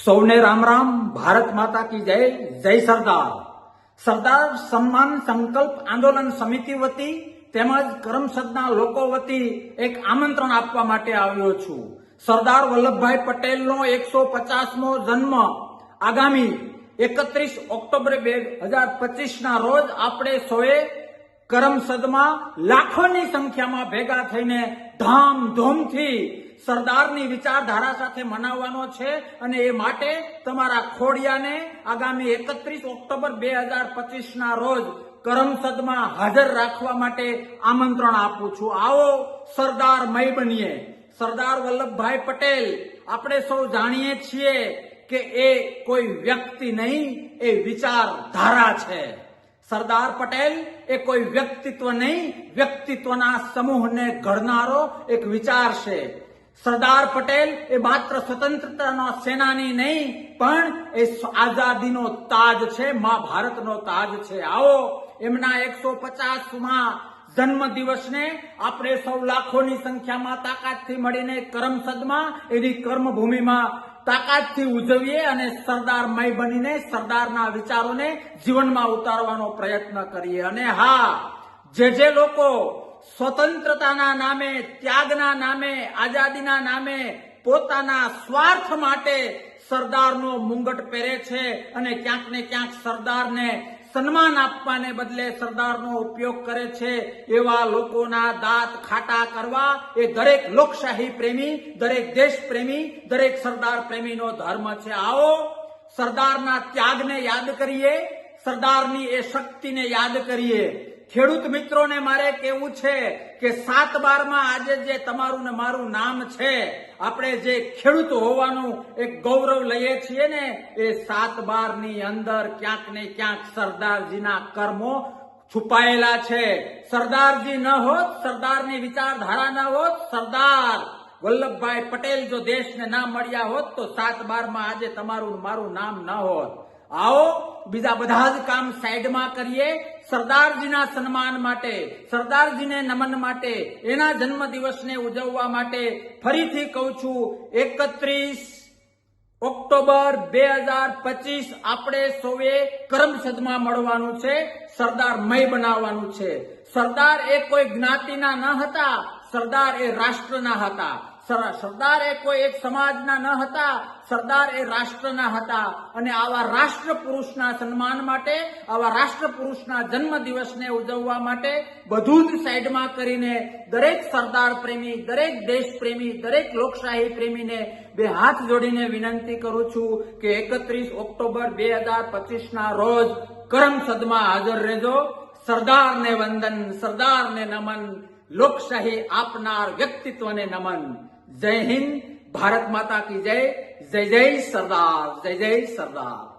સૌને રામ રામ. ભારત માતા કી જય. જય સરદાર. સરદાર સન્માન સંકલ્પ આંદોલન સમિતિ વતી તેમજ કરમસદના લોકો વતી એક આમંત્રણ આપવા માટે આવ્યો છું. સરદાર વલ્લભભાઈ પટેલનો 150મો જન્મ આગામી 31 ઓક્ટોબર 2025ના રોજ આપણે સૌએ કરમસદમાં લાખોની સંખ્યામાં ભેગા થઈને ધામધૂમથી સરદારની વિચારધારા સાથે મનાવવાનો છે અને એ માટે તમારા ખોડિયાને આગામી 31 ઓક્ટોબર 2025ના રોજ કરમસદમાં હાજર રાખવા માટે આમંત્રણ આપું છું. આવો સરદારમય બનીએ. સરદાર વલ્લભભાઈ પટેલ આપણે સૌ જાણીએ છીએ કે એ કોઈ વ્યક્તિ નહીં, એ વિચારધારા છે. સરદાર પટેલ એ કોઈ વ્યક્તિત્વ નહીં, વ્યક્તિત્વના સમૂહને ઘડનારો એક વિચાર છે. સરદાર પટેલ એ માત્ર સ્વતંત્રતાના સેનાની નહીં, પણ એ આઝાદીનો તાજ છે, મા ભારતનો તાજ છે. આવો એમના 150માં જન્મ દિવસને આપણે સૌ લાખોની સંખ્યામાં તાકાતથી મળીને કરમસદમાં એની કર્મભૂમિમાં તાકાતથી ઉજવીએ અને સરદારમય બનીને સરદારના વિચારોને જીવનમાં ઉતારવાનો પ્રયત્ન કરીએ. અને હા, જે લોકો સ્વતંત્રતાના નામે, ત્યાગના નામે, આઝાદીના નામે પોતાના સ્વાર્થ માટે સરદારનો મુંગટ પહેરે છે અને ક્યાંક ને ક્યાંક સરદારને સન્માન આપવાને બદલે સરદારનો ઉપયોગ કરે છે, એવા લોકોના દાંત ખાટા કરવા એ દરેક લોકશાહી પ્રેમી, દરેક દેશ પ્રેમી, દરેક સરદાર પ્રેમીનો ધર્મ છે. આવો સરદારના ત્યાગને યાદ કરીએ, સરદારની એ શક્તિને યાદ કરીએ. ખેડૂત મિત્રોને મારે કહેવું છે કે 7/12માં આજે જે તમારું ને મારું નામ છે, આપણે જે ખેડૂત હોવાનું એક ગૌરવ લઈએ છીએ ને, એ 7/12ની અંદર ક્યાંક ને ક્યાંક સરદારજીના કર્મો છુપાયેલા છે. સરદારજી ન હોત, સરદારની વિચારધારા ન હોત, સરદાર વલ્લભભાઈ પટેલ જો દેશને ના મળ્યા હોત તો 7/12માં આજે તમારું મારું નામ ન હોત. આવો બીજા બધા જ કામ સાઈડમાં કરીએ. સરદારજીના સન્માન માટે, સરદારજીને નમન માટે, એના જન્મ દિવસને ઉજવવા માટે ફરીથી કહું છું, 31 ઓક્ટોબર 2025 આપણે સૌએ કરમસદમાં મળવાનું છે, સરદારમય બનાવવાનું છે. સરદાર એ કોઈ જ્ઞાતિના ન હતા, સરદાર એ રાષ્ટ્રના હતા. સરદાર એ કોઈ એક સમાજના ન હતા, સરદાર એ રાષ્ટ્રના હતા. અને આવા રાષ્ટ્ર પુરુષના સન્માન માટે, આવા રાષ્ટ્ર પુરુષના જન્મ દિવસને ઉજવવા માટે બધું જ સાઈડમાં કરીને દરેક સરદાર પ્રેમી, દરેક દેશ પ્રેમી, દરેક લોકશાહી પ્રેમીને બે હાથ જોડીને વિનંતી કરું છું કે 31 ઓક્ટોબર 2025ના રોજ કરમસદમાં હાજર રહેજો. સરદારને વંદન, સરદારને નમન, લોકશાહી આપનાર વ્યક્તિત્વને નમન. જય હિન્દ. ભારત માતા કી જય. જય જય સરદાર. જય જય સરદાર.